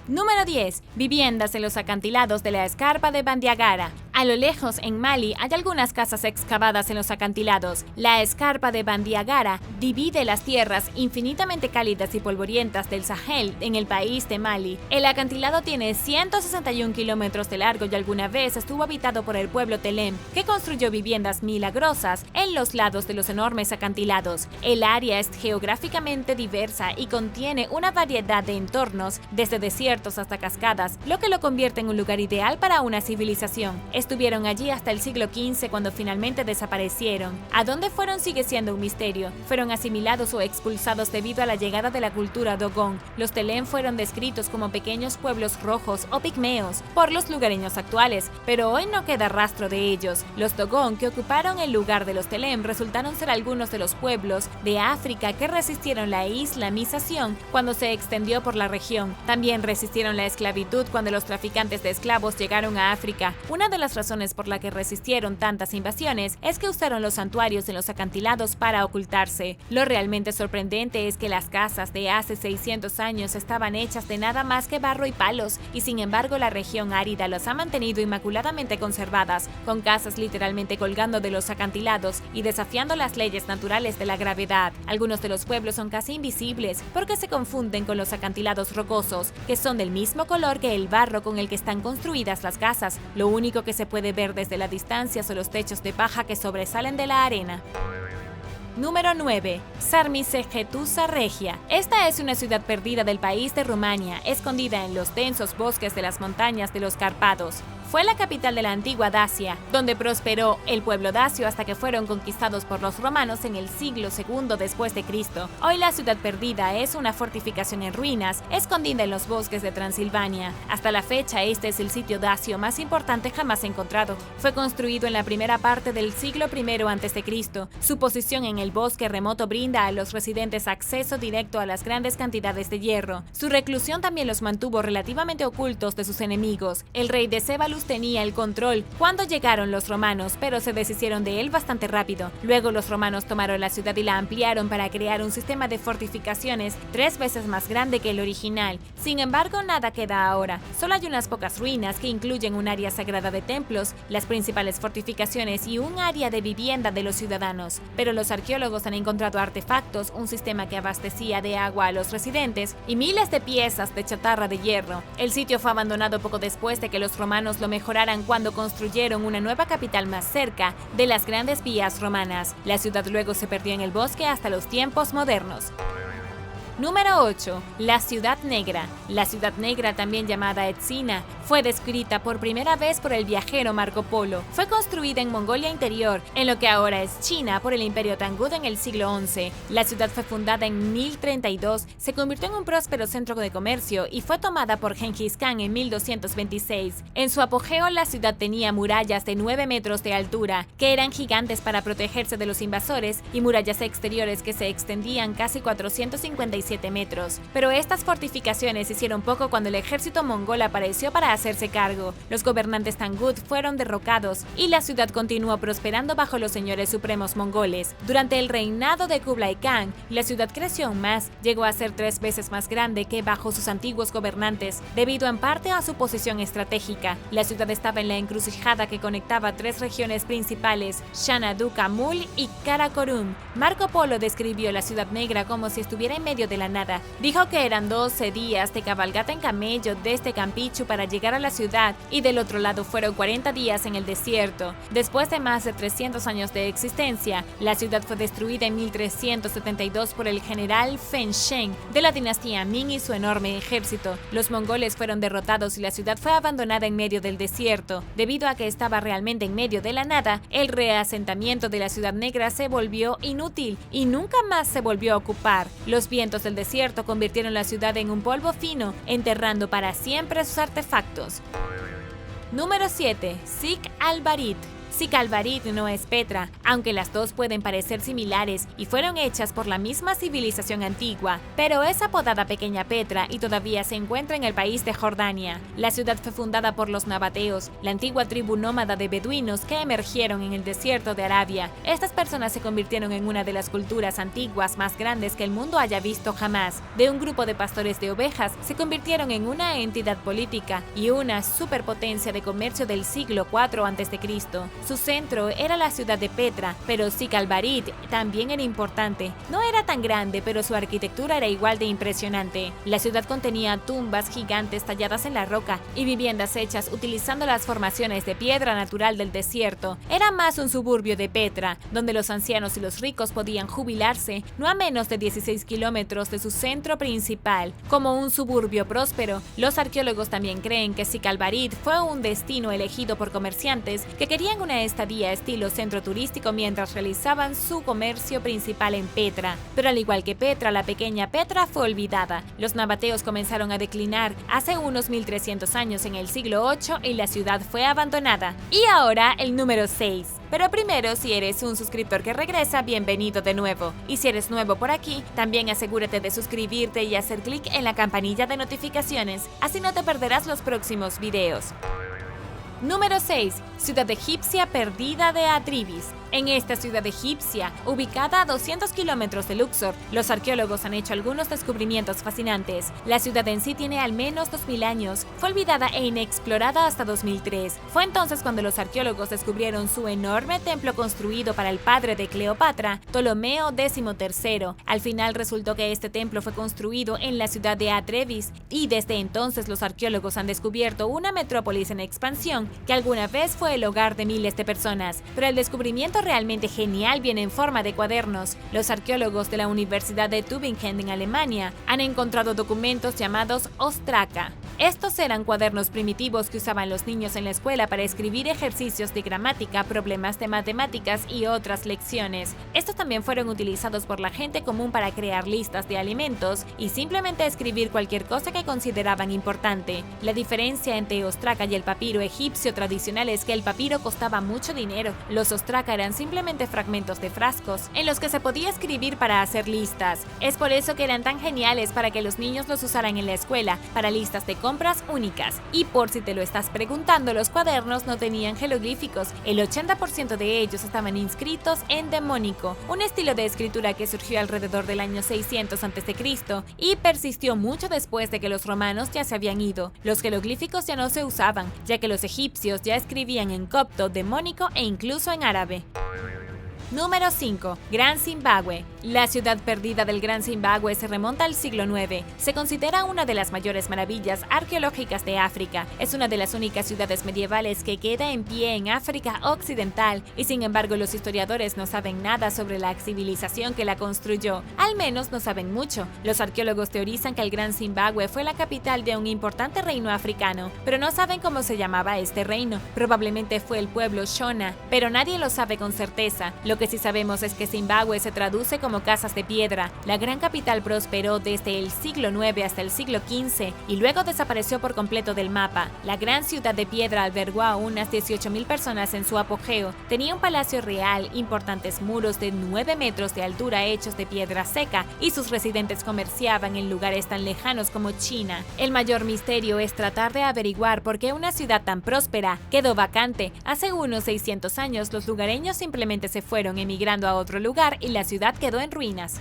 Número 10. Viviendas en los acantilados de la escarpa de Bandiagara. A lo lejos, en Mali, hay algunas casas excavadas en los acantilados. La escarpa de Bandiagara divide las tierras infinitamente cálidas y polvorientas del Sahel en el país de Mali. El acantilado tiene 161 kilómetros de largo y alguna vez estuvo habitado por el pueblo Telem, que construyó viviendas milagrosas en los lados de los enormes acantilados. El área es geográficamente diversa y contiene una variedad de entornos, desde desiertos hasta cascadas, lo que lo convierte en un lugar ideal para una civilización. Estuvieron allí hasta el siglo XV cuando finalmente desaparecieron. ¿A dónde fueron? Sigue siendo un misterio. Fueron asimilados o expulsados debido a la llegada de la cultura Dogon. Los Telem fueron descritos como pequeños pueblos rojos o pigmeos por los lugareños actuales, pero hoy no queda rastro de ellos. Los Dogon, que ocuparon el lugar de los Telem, resultaron ser algunos de los pueblos de África que resistieron la islamización cuando se extendió por la región. También resistieron la esclavitud cuando los traficantes de esclavos llegaron a África. Una de las razones por la que resistieron tantas invasiones es que usaron los santuarios en los acantilados para ocultarse. Lo realmente sorprendente es que las casas de hace 600 años estaban hechas de nada más que barro y palos, y sin embargo la región árida las ha mantenido inmaculadamente conservadas, con casas literalmente colgando de los acantilados y desafiando las leyes naturales de la gravedad. Algunos de los pueblos son casi invisibles porque se confunden con los acantilados rocosos, que son del mismo color que el barro con el que están construidas las casas. Lo único que se puede ver desde la distancia son los techos de paja que sobresalen de la arena. Número 9. Sarmisegetusa Regia. Esta es una ciudad perdida del país de Rumania, escondida en los densos bosques de las montañas de los Cárpatos. Fue la capital de la antigua Dacia, donde prosperó el pueblo dacio hasta que fueron conquistados por los romanos en el siglo II después de Cristo. Hoy la ciudad perdida es una fortificación en ruinas, escondida en los bosques de Transilvania. Hasta la fecha, este es el sitio dacio más importante jamás encontrado. Fue construido en la primera parte del siglo I a.C. Su posición en el bosque remoto brinda a los residentes acceso directo a las grandes cantidades de hierro. Su reclusión también los mantuvo relativamente ocultos de sus enemigos. El rey de Sébalus tenía el control cuando llegaron los romanos, pero se deshicieron de él bastante rápido. Luego los romanos tomaron la ciudad y la ampliaron para crear un sistema de fortificaciones 3 veces más grande que el original. Sin embargo, nada queda ahora. Solo hay unas pocas ruinas que incluyen un área sagrada de templos, las principales fortificaciones y un área de vivienda de los ciudadanos. Pero los arqueólogos han encontrado artefactos, un sistema que abastecía de agua a los residentes y miles de piezas de chatarra de hierro. El sitio fue abandonado poco después de que los romanos lo mejoraran cuando construyeron una nueva capital más cerca de las grandes vías romanas. La ciudad luego se perdió en el bosque hasta los tiempos modernos. Número 8. La Ciudad Negra. La Ciudad Negra, también llamada Etzina, fue descrita por primera vez por el viajero Marco Polo. Fue construida en Mongolia Interior, en lo que ahora es China, por el Imperio Tangut en el siglo XI. La ciudad fue fundada en 1032, se convirtió en un próspero centro de comercio y fue tomada por Genghis Khan en 1226. En su apogeo, la ciudad tenía murallas de 9 metros de altura, que eran gigantes para protegerse de los invasores, y murallas exteriores que se extendían casi 457 metros. Pero estas fortificaciones hicieron poco cuando el ejército mongol apareció para hacerse cargo. Los gobernantes Tangut fueron derrocados y la ciudad continuó prosperando bajo los señores supremos mongoles. Durante el reinado de Kublai Khan, la ciudad creció aún más, llegó a ser 3 veces más grande que bajo sus antiguos gobernantes, debido en parte a su posición estratégica. La ciudad estaba en la encrucijada que conectaba 3 regiones principales, Xanadu Kamul y Karakorum. Marco Polo describió la Ciudad Negra como si estuviera en medio de la nada. Dijo que eran 12 días de cabalgata en camello desde Campichu para llegar a la ciudad, y del otro lado fueron 40 días en el desierto. Después de más de 300 años de existencia, la ciudad fue destruida en 1372 por el general Fen Sheng de la dinastía Ming y su enorme ejército. Los mongoles fueron derrotados y la ciudad fue abandonada en medio del desierto. Debido a que estaba realmente en medio de la nada, el reasentamiento de la Ciudad Negra se volvió inútil y nunca más se volvió a ocupar. Los vientos del desierto convirtieron la ciudad en un polvo fino, enterrando para siempre sus artefactos. Número 7. Sikh al-Barid. Sikalbarit no es Petra, aunque las dos pueden parecer similares y fueron hechas por la misma civilización antigua, pero es apodada Pequeña Petra y todavía se encuentra en el país de Jordania. La ciudad fue fundada por los nabateos, la antigua tribu nómada de beduinos que emergieron en el desierto de Arabia. Estas personas se convirtieron en una de las culturas antiguas más grandes que el mundo haya visto jamás. De un grupo de pastores de ovejas se convirtieron en una entidad política y una superpotencia de comercio del siglo IV a.C. Su centro era la ciudad de Petra, pero Sikalbarit también era importante. No era tan grande, pero su arquitectura era igual de impresionante. La ciudad contenía tumbas gigantes talladas en la roca y viviendas hechas utilizando las formaciones de piedra natural del desierto. Era más un suburbio de Petra, donde los ancianos y los ricos podían jubilarse, no a menos de 16 kilómetros de su centro principal. Como un suburbio próspero, los arqueólogos también creen que Sikalbarit fue un destino elegido por comerciantes que querían una estadía estilo centro turístico mientras realizaban su comercio principal en Petra. Pero al igual que Petra, la Pequeña Petra fue olvidada. Los nabateos comenzaron a declinar hace unos 1300 años en el siglo VIII y la ciudad fue abandonada. Y ahora el número 6. Pero primero, si eres un suscriptor que regresa, bienvenido de nuevo. Y si eres nuevo por aquí, también asegúrate de suscribirte y hacer clic en la campanilla de notificaciones, así no te perderás los próximos videos. Número 6. Ciudad egipcia perdida de Atribis. En esta ciudad egipcia, ubicada a 200 kilómetros de Luxor, los arqueólogos han hecho algunos descubrimientos fascinantes. La ciudad en sí tiene al menos 2000 años, fue olvidada e inexplorada hasta 2003. Fue entonces cuando los arqueólogos descubrieron su enorme templo construido para el padre de Cleopatra, Ptolomeo XIII. Al final resultó que este templo fue construido en la ciudad de Atrebis y desde entonces los arqueólogos han descubierto una metrópolis en expansión que alguna vez fue el hogar de miles de personas, pero el descubrimiento realmente genial viene en forma de cuadernos. Los arqueólogos de la Universidad de Tübingen en Alemania han encontrado documentos llamados Ostraka. Estos eran cuadernos primitivos que usaban los niños en la escuela para escribir ejercicios de gramática, problemas de matemáticas y otras lecciones. Estos también fueron utilizados por la gente común para crear listas de alimentos y simplemente escribir cualquier cosa que consideraban importante. La diferencia entre Ostraka y el papiro egipcio tradicional es que el papiro costaba mucho dinero. Los Ostraka eran simplemente fragmentos de frascos en los que se podía escribir para hacer listas. Es por eso que eran tan geniales para que los niños los usaran en la escuela, para listas de compras únicas. Y por si te lo estás preguntando, los cuadernos no tenían jeroglíficos. El 80% de ellos estaban inscritos en demónico, un estilo de escritura que surgió alrededor del año 600 a.C. y persistió mucho después de que los romanos ya se habían ido. Los jeroglíficos ya no se usaban, ya que los egipcios ya escribían en copto, demónico e incluso en árabe. Número 5. Gran Zimbabue. La ciudad perdida del Gran Zimbabue se remonta al siglo IX. Se considera una de las mayores maravillas arqueológicas de África. Es una de las únicas ciudades medievales que queda en pie en África Occidental y sin embargo los historiadores no saben nada sobre la civilización que la construyó. Al menos no saben mucho. Los arqueólogos teorizan que el Gran Zimbabue fue la capital de un importante reino africano, pero no saben cómo se llamaba este reino. Probablemente fue el pueblo Shona, pero nadie lo sabe con certeza. Lo que sí sabemos es que Zimbabue se traduce como casas de piedra. La gran capital prosperó desde el siglo IX hasta el siglo XV y luego desapareció por completo del mapa. La gran ciudad de piedra albergó a unas 18.000 personas en su apogeo. Tenía un palacio real, importantes muros de 9 metros de altura hechos de piedra seca y sus residentes comerciaban en lugares tan lejanos como China. El mayor misterio es tratar de averiguar por qué una ciudad tan próspera quedó vacante. Hace unos 600 años los lugareños simplemente se fueron emigrando a otro lugar y la ciudad quedó en ruinas.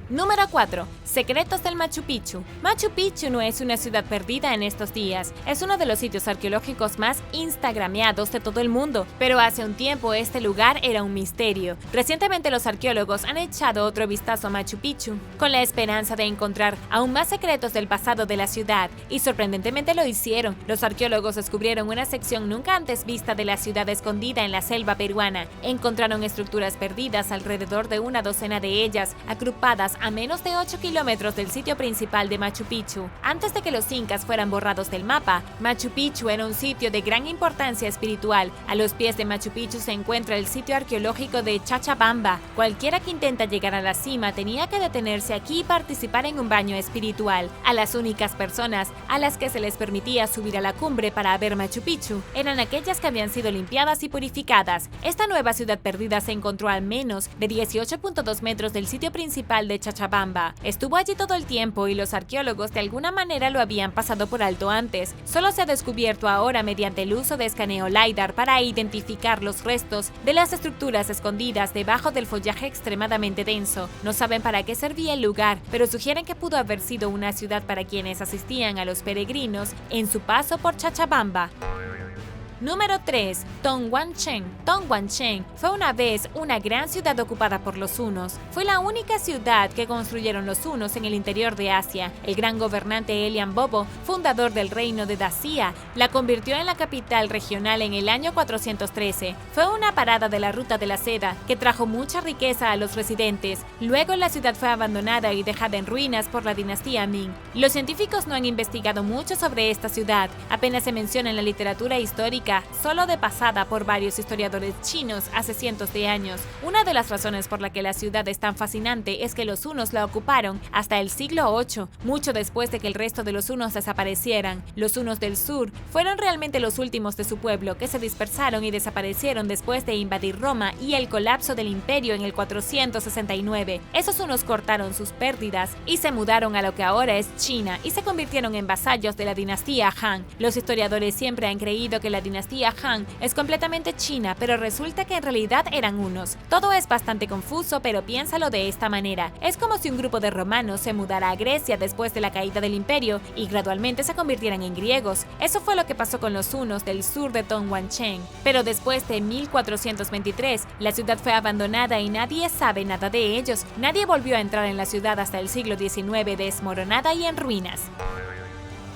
Número 4. Secretos del Machu Picchu. Machu Picchu no es una ciudad perdida en estos días, es uno de los sitios arqueológicos más instagrameados de todo el mundo, pero hace un tiempo este lugar era un misterio. Recientemente los arqueólogos han echado otro vistazo a Machu Picchu, con la esperanza de encontrar aún más secretos del pasado de la ciudad, y sorprendentemente lo hicieron. Los arqueólogos descubrieron una sección nunca antes vista de la ciudad escondida en la selva peruana. Encontraron estructuras perdidas, alrededor de una docena de ellas, agrupadas a menos de 8 kilómetros kilómetros del sitio principal de Machu Picchu. Antes de que los incas fueran borrados del mapa, Machu Picchu era un sitio de gran importancia espiritual. A los pies de Machu Picchu se encuentra el sitio arqueológico de Chalcabamba. Cualquiera que intenta llegar a la cima tenía que detenerse aquí y participar en un baño espiritual. A las únicas personas a las que se les permitía subir a la cumbre para ver Machu Picchu eran aquellas que habían sido limpiadas y purificadas. Esta nueva ciudad perdida se encontró a menos de 18.2 metros del sitio principal de Chalcabamba. Estuvo allí todo el tiempo y los arqueólogos de alguna manera lo habían pasado por alto antes. Solo se ha descubierto ahora mediante el uso de escaneo LiDAR para identificar los restos de las estructuras escondidas debajo del follaje extremadamente denso. No saben para qué servía el lugar, pero sugieren que pudo haber sido una ciudad para quienes asistían a los peregrinos en su paso por Chalcabamba. Número 3. Tongguanchen. Tongguanchen fue una vez una gran ciudad ocupada por los hunos. Fue la única ciudad que construyeron los hunos en el interior de Asia. El gran gobernante Elian Bobo, fundador del reino de Dacia, la convirtió en la capital regional en el año 413. Fue una parada de la ruta de la seda que trajo mucha riqueza a los residentes. Luego la ciudad fue abandonada y dejada en ruinas por la dinastía Ming. Los científicos no han investigado mucho sobre esta ciudad. Apenas se menciona en la literatura histórica, solo de pasada por varios historiadores chinos hace cientos de años. Una de las razones por la que la ciudad es tan fascinante es que los hunos la ocuparon hasta el siglo VIII, mucho después de que el resto de los hunos desaparecieran. Los hunos del sur fueron realmente los últimos de su pueblo, que se dispersaron y desaparecieron después de invadir Roma y el colapso del imperio en el 469. Esos hunos cortaron sus pérdidas y se mudaron a lo que ahora es China y se convirtieron en vasallos de la dinastía Han. Los historiadores siempre han creído que la dinastía Han es completamente china, pero resulta que en realidad eran hunos. Todo es bastante confuso, pero piénsalo de esta manera. Es como si un grupo de romanos se mudara a Grecia después de la caída del imperio y gradualmente se convirtieran en griegos. Eso fue lo que pasó con los hunos del sur de Tongguanchen. Pero después de 1423, la ciudad fue abandonada y nadie sabe nada de ellos. Nadie volvió a entrar en la ciudad hasta el siglo XIX, desmoronada y en ruinas.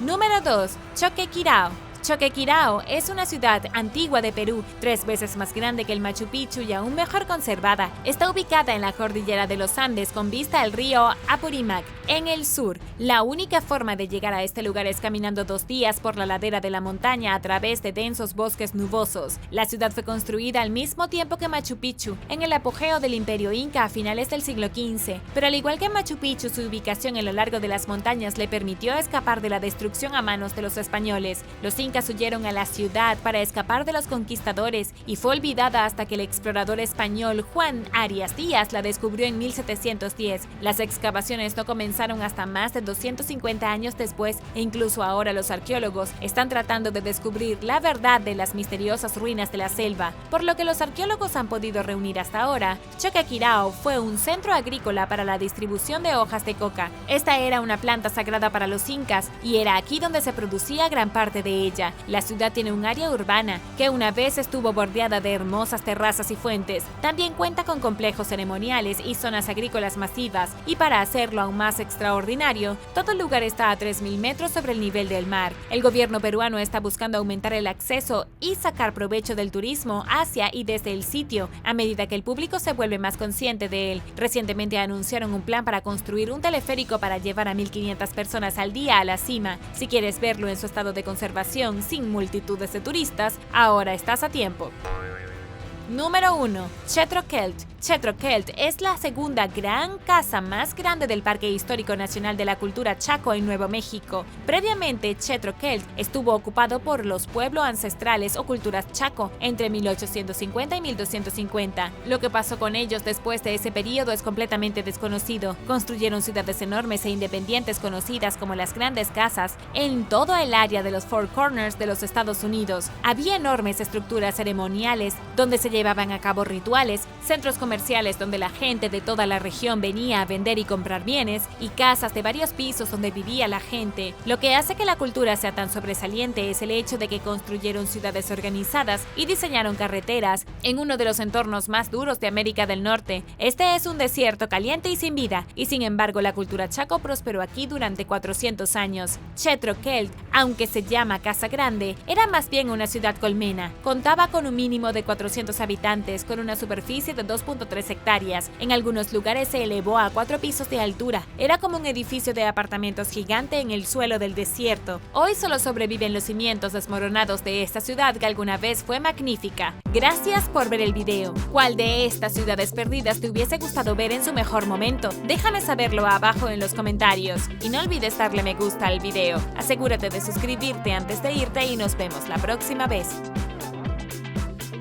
Número 2. Choquequirao. Choquequirao es una ciudad antigua de Perú, 3 veces más grande que el Machu Picchu y aún mejor conservada. Está ubicada en la cordillera de los Andes con vista al río Apurímac, en el sur. La única forma de llegar a este lugar es caminando 2 días por la ladera de la montaña a través de densos bosques nubosos. La ciudad fue construida al mismo tiempo que Machu Picchu, en el apogeo del Imperio Inca a finales del siglo XV. Pero al igual que Machu Picchu, su ubicación a lo largo de las montañas le permitió escapar de la destrucción a manos de los españoles. Los incas huyeron a la ciudad para escapar de los conquistadores y fue olvidada hasta que el explorador español Juan Arias Díaz la descubrió en 1710. Las excavaciones no comenzaron hasta más de 250 años después e incluso ahora los arqueólogos están tratando de descubrir la verdad de las misteriosas ruinas de la selva. Por lo que los arqueólogos han podido reunir hasta ahora, Choquequirao fue un centro agrícola para la distribución de hojas de coca. Esta era una planta sagrada para los incas y era aquí donde se producía gran parte de ella. La ciudad tiene un área urbana que una vez estuvo bordeada de hermosas terrazas y fuentes. También cuenta con complejos ceremoniales y zonas agrícolas masivas, y para hacerlo aún más extraordinario, todo el lugar está a 3.000 metros sobre el nivel del mar. El gobierno peruano está buscando aumentar el acceso y sacar provecho del turismo hacia y desde el sitio a medida que el público se vuelve más consciente de él. Recientemente anunciaron un plan para construir un teleférico para llevar a 1.500 personas al día a la cima. Si quieres verlo en su estado de conservación sin multitudes de turistas, ahora estás a tiempo. Número 1. Chetrokelt. Chetrokelt es la segunda gran casa más grande del Parque Histórico Nacional de la Cultura Chaco en Nuevo México. Previamente, Chetrokelt estuvo ocupado por los pueblos ancestrales o culturas chaco entre 1850 y 1250. Lo que pasó con ellos después de ese periodo es completamente desconocido. Construyeron ciudades enormes e independientes conocidas como las Grandes Casas en todo el área de los Four Corners de los Estados Unidos. Había enormes estructuras ceremoniales donde se llevaban a cabo rituales, centros comerciales donde la gente de toda la región venía a vender y comprar bienes, y casas de varios pisos donde vivía la gente. Lo que hace que la cultura sea tan sobresaliente es el hecho de que construyeron ciudades organizadas y diseñaron carreteras en uno de los entornos más duros de América del Norte. Este es un desierto caliente y sin vida, y sin embargo la cultura chaco prosperó aquí durante 400 años. Chetrokelt, aunque se llama Casa Grande, era más bien una ciudad colmena. Contaba con un mínimo de 400 habitantes, con una superficie de 2.5 1.3 hectáreas. En algunos lugares se elevó a 4 pisos de altura. Era como un edificio de apartamentos gigante en el suelo del desierto. Hoy solo sobreviven los cimientos desmoronados de esta ciudad que alguna vez fue magnífica. Gracias por ver el video. ¿Cuál de estas ciudades perdidas te hubiese gustado ver en su mejor momento? Déjame saberlo abajo en los comentarios. Y no olvides darle me gusta al video. Asegúrate de suscribirte antes de irte y nos vemos la próxima vez.